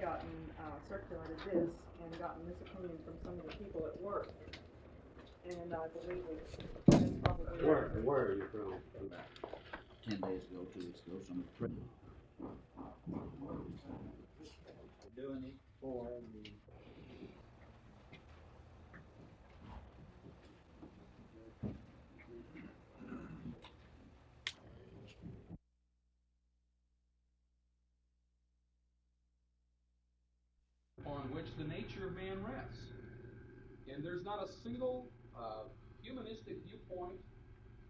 gotten circulated this and gotten this opinion from some of the people at work. And I believe it's probably... Where are you from? 10 days ago, 2 weeks ago, some doing it for the on which the nature of man rests. And there's not a single humanistic viewpoint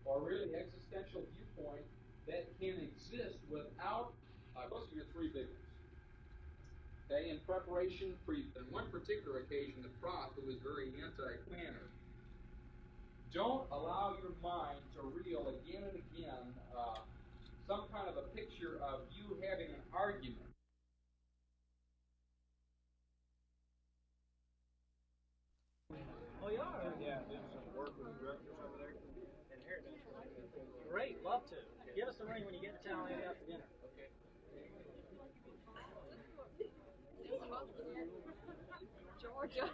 or really existential viewpoint that can exist without most of your three big ones. Okay, in preparation for on one particular occasion, the prof, who was very anti-planner, don't allow your mind to reel again and again some kind of a picture of you having an argument. Oh, you are? Yeah, doing some work with the directors over there. Inheritance. Great, love to. Give us a ring when you get to town later after dinner. Okay. Georgia.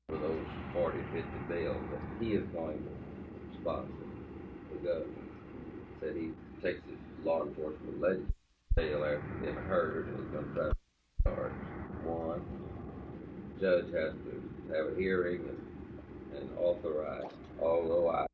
For those 40, 50 bills that he is going to sponsor. The governor said he takes his law enforcement legislature after being heard and he's going to try to charge. One, the judge has to have a hearing and authorize, although I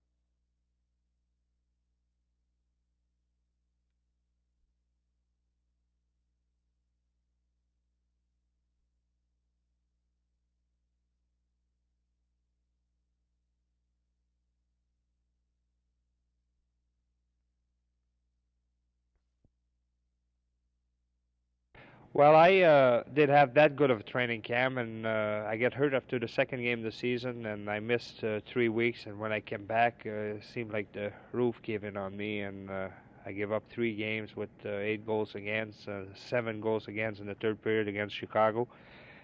Well, I did have that good of a training camp, and I got hurt after the second game of the season, and I missed 3 weeks. And when I came back, it seemed like the roof gave in on me, and I gave up 3 games with 8 goals against, 7 goals against in the third period against Chicago,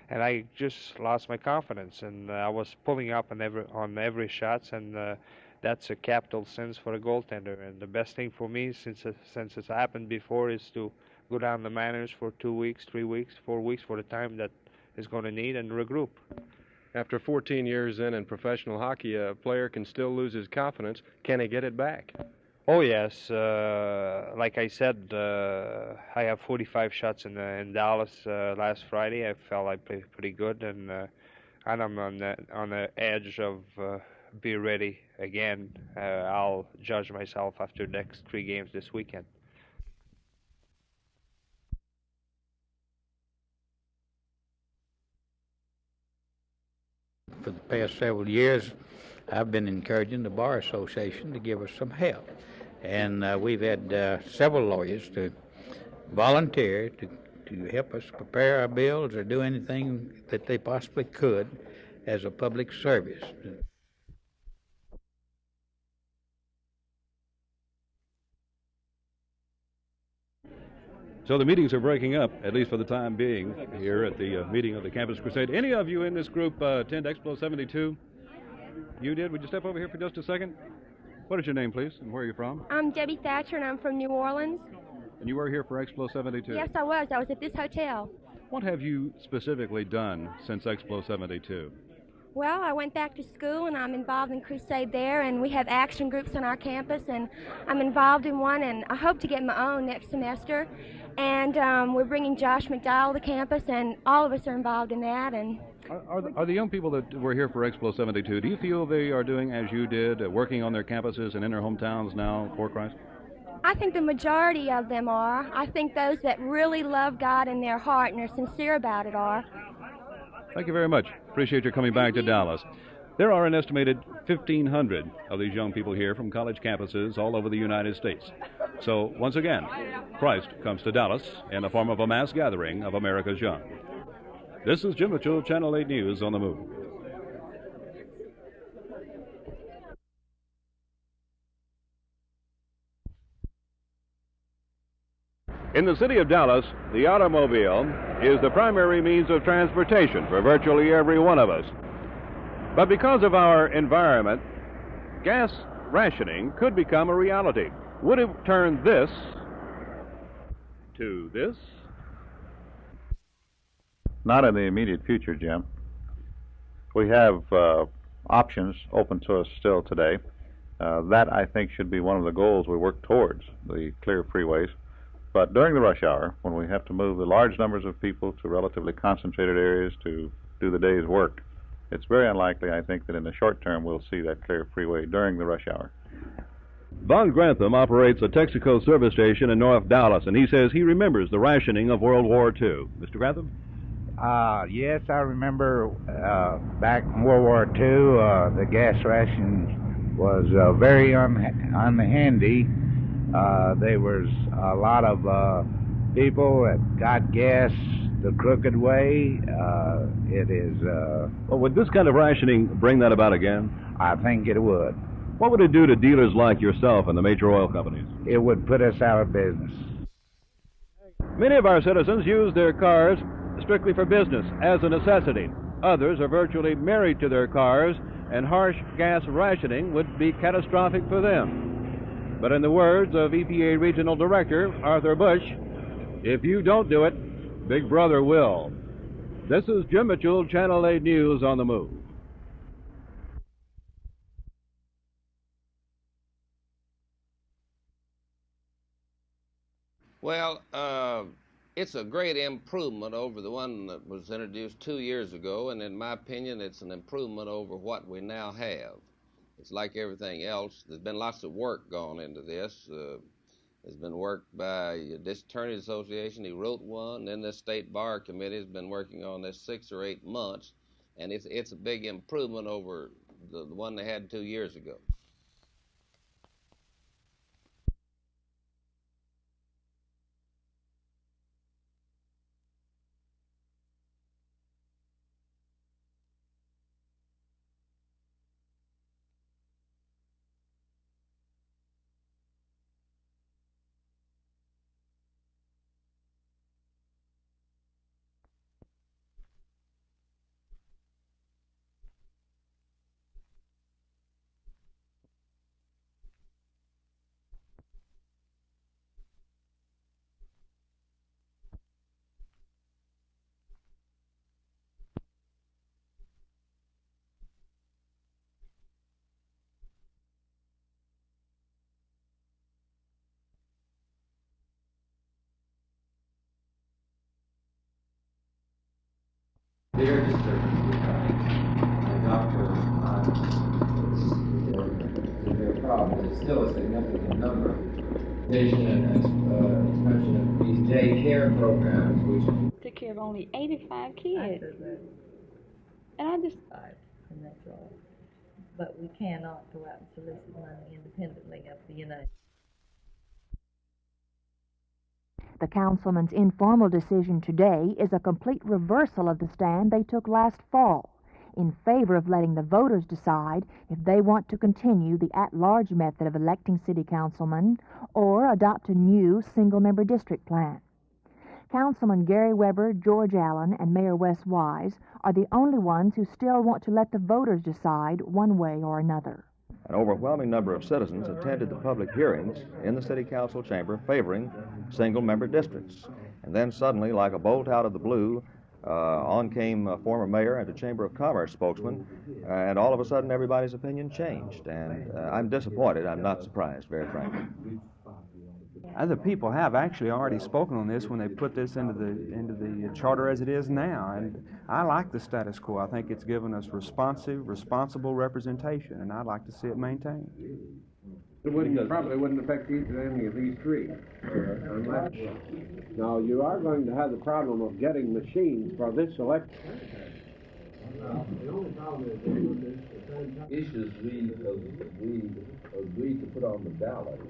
and I just lost my confidence. And I was pulling up on every shots, and that's a capital sin for a goaltender. And the best thing for me, since it's happened before, is to go down the minors for 2 weeks, 3 weeks, 4 weeks for the time that is going to need and regroup. After 14 years in professional hockey, a player can still lose his confidence. Can he get it back? Oh, yes. Like I said, I have 45 shots in Dallas last Friday. I felt I played pretty good, and I'm on the edge of be ready again. I'll judge myself after the next 3 games this weekend. For the past several years, I've been encouraging the Bar Association to give us some help. And we've had several lawyers to volunteer to help us prepare our bills or do anything that they possibly could as a public service. So the meetings are breaking up, at least for the time being, here at the meeting of the Campus Crusade. Any of you in this group attend Explo 72? You did? Would you step over here for just a second? What is your name, please, and where are you from? I'm Debbie Thatcher, and I'm from New Orleans. And you were here for Explo 72? Yes, I was. I was at this hotel. What have you specifically done since Explo 72? Well, I went back to school, and I'm involved in Crusade there, and we have action groups on our campus, and I'm involved in one, and I hope to get my own next semester. And we're bringing Josh McDonald to campus, and all of us are involved in that. And Are the young people that were here for Explo 72, do you feel they are doing as you did, working on their campuses and in their hometowns now for Christ? I think the majority of them are. I think those that really love God in their heart and are sincere about it are. Thank you very much. Appreciate your coming back to Dallas. There are an estimated 1,500 of these young people here from college campuses all over the United States. So, once again, Christ comes to Dallas in the form of a mass gathering of America's young. This is Jim Mitchell, Channel 8 News on the Move. In the city of Dallas, the automobile is the primary means of transportation for virtually every one of us. But because of our environment, gas rationing could become a reality. Would it turn this to this? Not in the immediate future, Jim. We have options open to us still today. That, I think, should be one of the goals we work towards, the clear freeways. But during the rush hour, when we have to move the large numbers of people to relatively concentrated areas to do the day's work, it's very unlikely, I think, that in the short term we'll see that clear freeway during the rush hour. Von Grantham operates a Texaco service station in North Dallas, and he says he remembers the rationing of World War II. Mr. Grantham? Yes, I remember back in World War II, the gas ration was very unhandy. There was a lot of people that got gas the crooked way. Well, would this kind of rationing bring that about again? I think it would. What would it do to dealers like yourself and the major oil companies? It would put us out of business. Many of our citizens use their cars strictly for business, as a necessity. Others are virtually married to their cars, and harsh gas rationing would be catastrophic for them. But in the words of EPA Regional Director Arthur Bush, if you don't do it, Big Brother will. This is Jim Mitchell, Channel 8 News on the Move. Well, it's a great improvement over the one that was introduced 2 years ago, and in my opinion, it's an improvement over what we now have. It's like everything else. There's been lots of work gone into this. There's been work by this Attorneys Association. He wrote one. Then the State Bar Committee has been working on this 6 or 8 months, and it's a big improvement over the one they had 2 years ago. Their disturbance and doctor it's their problem. It's still a significant number. Vision and expansion of these day care programs, which took care of only 85 kids. And I just and that's all. But we cannot go out and solicit money independently of the United. The councilman's informal decision today is a complete reversal of the stand they took last fall in favor of letting the voters decide if they want to continue the at-large method of electing city councilmen or adopt a new single-member district plan. Councilman Gary Weber, George Allen, and Mayor Wes Wise are the only ones who still want to let the voters decide one way or another. An overwhelming number of citizens attended the public hearings in the city council chamber favoring single-member districts. And then suddenly, like a bolt out of the blue, on came a former mayor and a Chamber of Commerce spokesman, and all of a sudden everybody's opinion changed. And I'm disappointed. I'm not surprised, very frankly. Other people have actually already spoken on this when they put this into the charter as it is now, and I like the status quo. I think it's given us responsible representation, and I'd like to see it maintained. It probably wouldn't affect any of these three. Unless, now, you are going to have the problem of getting machines for this election. The only problem is issues we agreed to put on the ballot.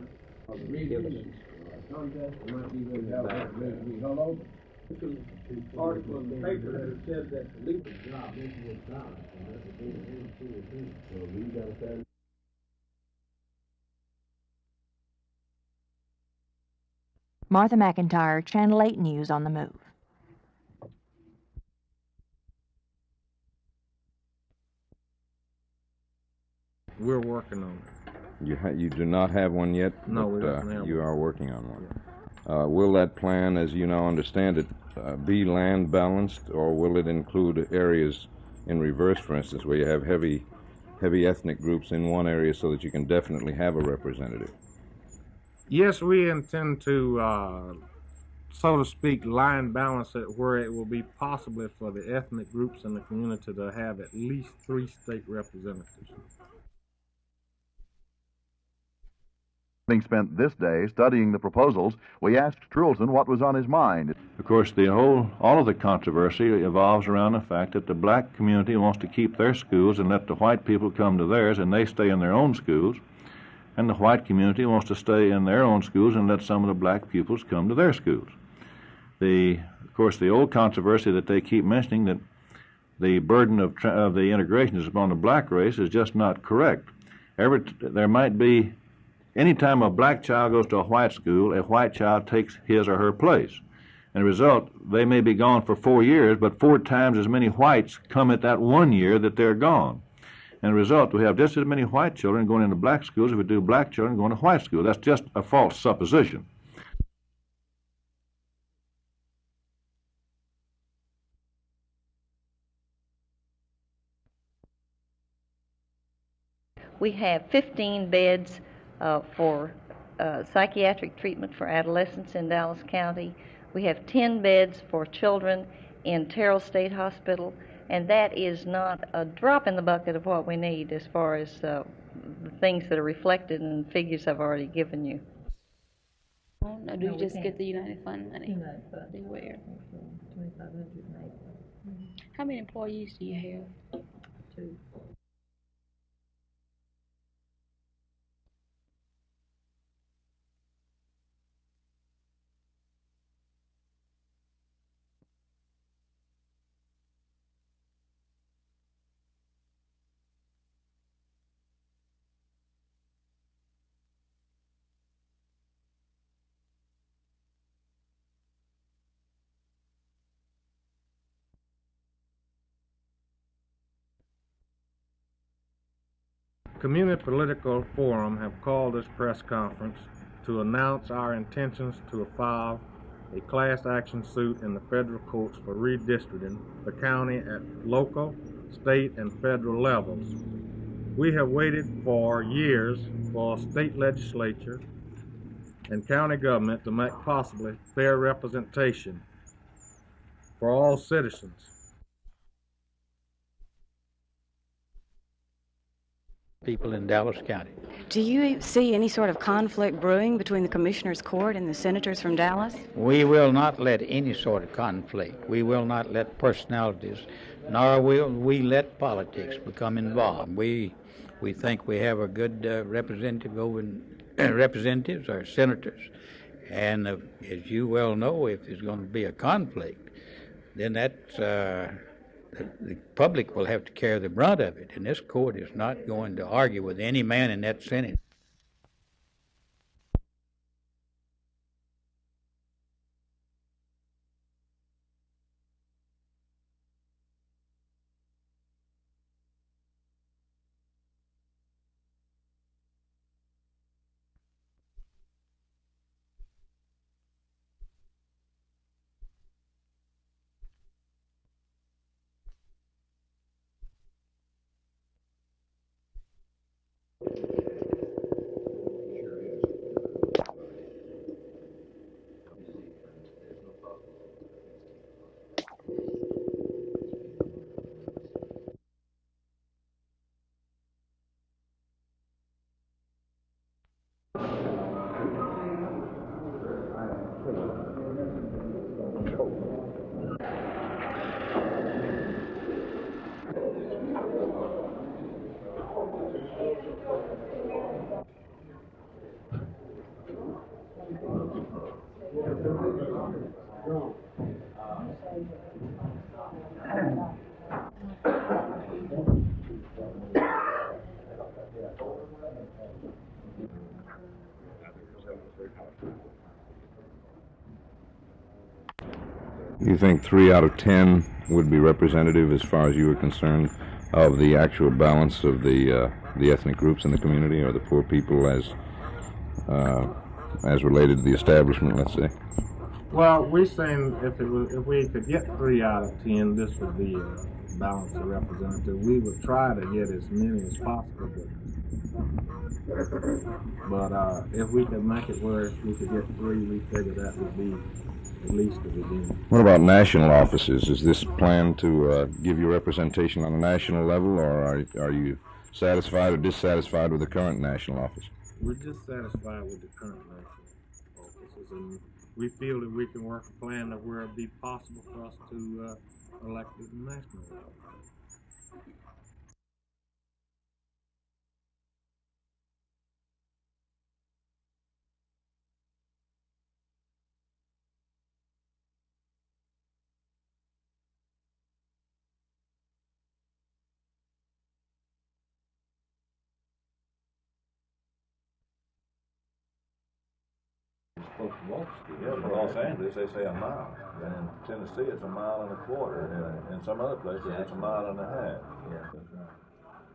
Contest might be with held over. This is an article in the paper that said that the legal job is done. So we got that. Martha McIntyre, Channel 8 News on the Move. We're working on it. You do not have one yet? No, but, we don't have you one. are working on one. Will that plan, as you now understand it, be land balanced, or will it include areas in reverse, for instance, where you have heavy ethnic groups in one area so that you can definitely have a representative? Yes, we intend to, so to speak, line balance it where it will be possible for the ethnic groups in the community to have at least 3 state representatives. Having spent this day studying the proposals, we asked Trulson what was on his mind. Of course, all of the controversy evolves around the fact that the black community wants to keep their schools and let the white people come to theirs, and they stay in their own schools. And the white community wants to stay in their own schools and let some of the black pupils come to their schools. Of course, the old controversy that they keep mentioning, that the burden of the integration is upon the black race, is just not correct. There might be, any time a black child goes to a white school, a white child takes his or her place. And as a result, they may be gone for 4 years, but 4 times as many whites come at that 1 year that they're gone. And as a result, we have just as many white children going into black schools as we do black children going to white schools. That's just a false supposition. We have 15 beds for psychiatric treatment for adolescents in Dallas County. We have 10 beds for children in Terrell State Hospital, and that is not a drop in the bucket of what we need as far as the things that are reflected in the figures I've already given you. No, do you just get the United Fund money? United Fund. Where? 2,500 maybe. How many employees do you have? 2. Community Political Forum have called this press conference to announce our intentions to file a class action suit in the federal courts for redistricting the county at local, state, and federal levels. We have waited for years for state legislature and county government to make possibly fair representation for all citizens. People in Dallas County. Do you see any sort of conflict brewing between the Commissioner's Court and the senators from Dallas? We will not let any sort of conflict. We will not let personalities, nor will we let politics become involved. We think we have a good representatives or senators, and as you well know, if there's going to be a conflict, then that's the public will have to carry the brunt of it, and this court is not going to argue with any man in that Senate. You think 3 out of 10 would be representative as far as you were concerned? of the actual balance of the ethnic groups in the community, or the poor people as related to the establishment, let's say? Well, we're saying if we could get 3 out of 10, this would be a balanced representative. We would try to get as many as possible, but if we could make it where we could get 3, we figure that would be at least the beginning. What about national offices? Is this planned to give you representation on a national level, or are you satisfied or dissatisfied with the current national office? We're dissatisfied with the current national offices, and we feel that we can work a plan that where it'd be possible for us to elect at the national level. Yeah, for Los Angeles, they say a mile. And in Tennessee, it's a mile and a quarter. And in some other places, it's a mile and a half. Yeah, that's right.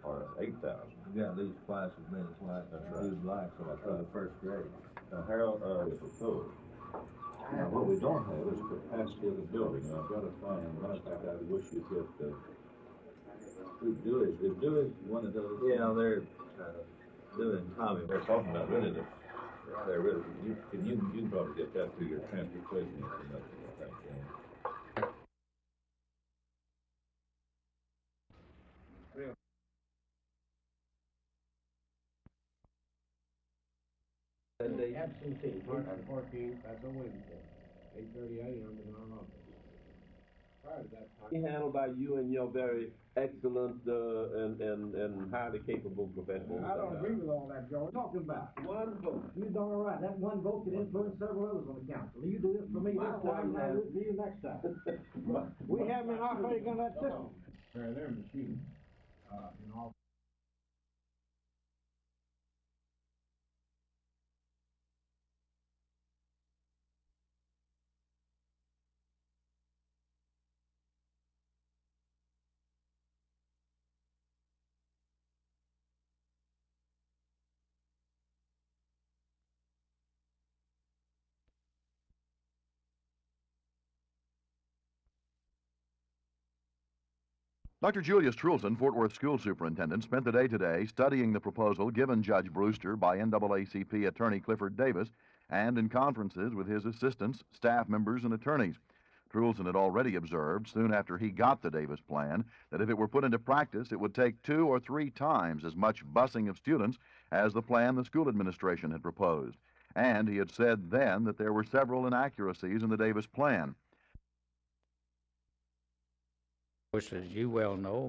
Or 8,000. You got these twice as many blacks. That's right. Two blacks for the first grade. Harold, is a third. Now, what we don't have is capacity of the building. I've got to find, matter of fact, I wish you could, if Dewey's one of those. Yeah, they're doing Tommy. They're talking about really they're really, you can probably get that through your transportation information, I think. The absentee, March 14th, that's a Wednesday, 8:30 a.m. in our office. Prior to that time. Handled by you and your very excellent and highly capable professionals. I don't agree with all that, Joe. We're talking about one vote. You're darn all right. That one vote can influence several others on the council. You do this for me this time, and I do it for you next time. We have been operating on that system. Their machines, in all. Dr. Julius Trulson, Fort Worth School Superintendent, spent the day today studying the proposal given Judge Brewster by NAACP attorney Clifford Davis and in conferences with his assistants, staff members, and attorneys. Trulson had already observed, soon after he got the Davis plan, that if it were put into practice, it would take 2 or 3 times as much busing of students as the plan the school administration had proposed. And he had said then that there were several inaccuracies in the Davis plan. As you well know,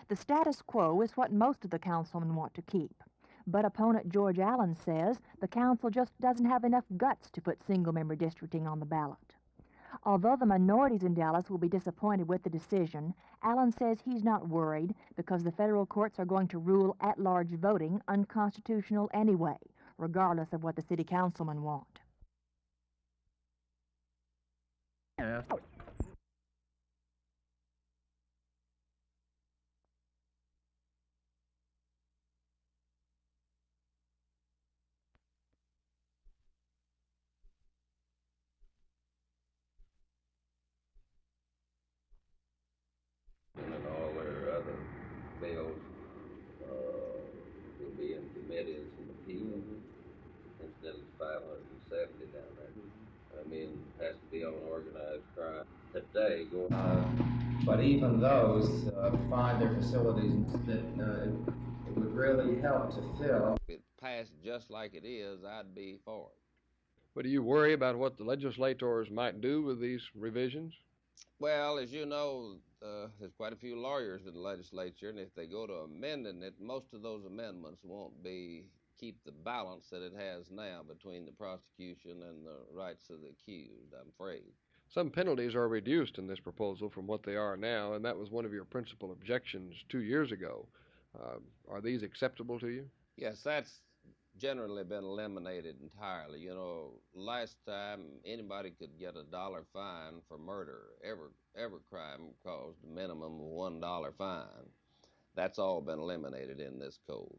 the status quo is what most of the councilmen want to keep. But opponent George Allen says the council just doesn't have enough guts to put single-member districting on the ballot. Although the minorities in Dallas will be disappointed with the decision, Allen says he's not worried because the federal courts are going to rule at-large voting unconstitutional anyway, regardless of what the city councilmen want. And all their other bills will be in committees and appeals instead of 570 down there. I mean, it has to be on organized crime today. But even those find their facilities that it would really help to fill. If it passed just like it is, I'd be for it. But do you worry about what the legislators might do with these revisions? Well, as you know, there's quite a few lawyers in the legislature, and if they go to amending it, most of those amendments won't keep the balance that it has now between the prosecution and the rights of the accused, I'm afraid. Some penalties are reduced in this proposal from what they are now, and that was one of your principal objections 2 years ago. Are these acceptable to you? Yes, that's generally been eliminated entirely. You know, last time anybody could get a $1 fine for murder. Every crime caused a minimum of $1 fine. That's all been eliminated in this code.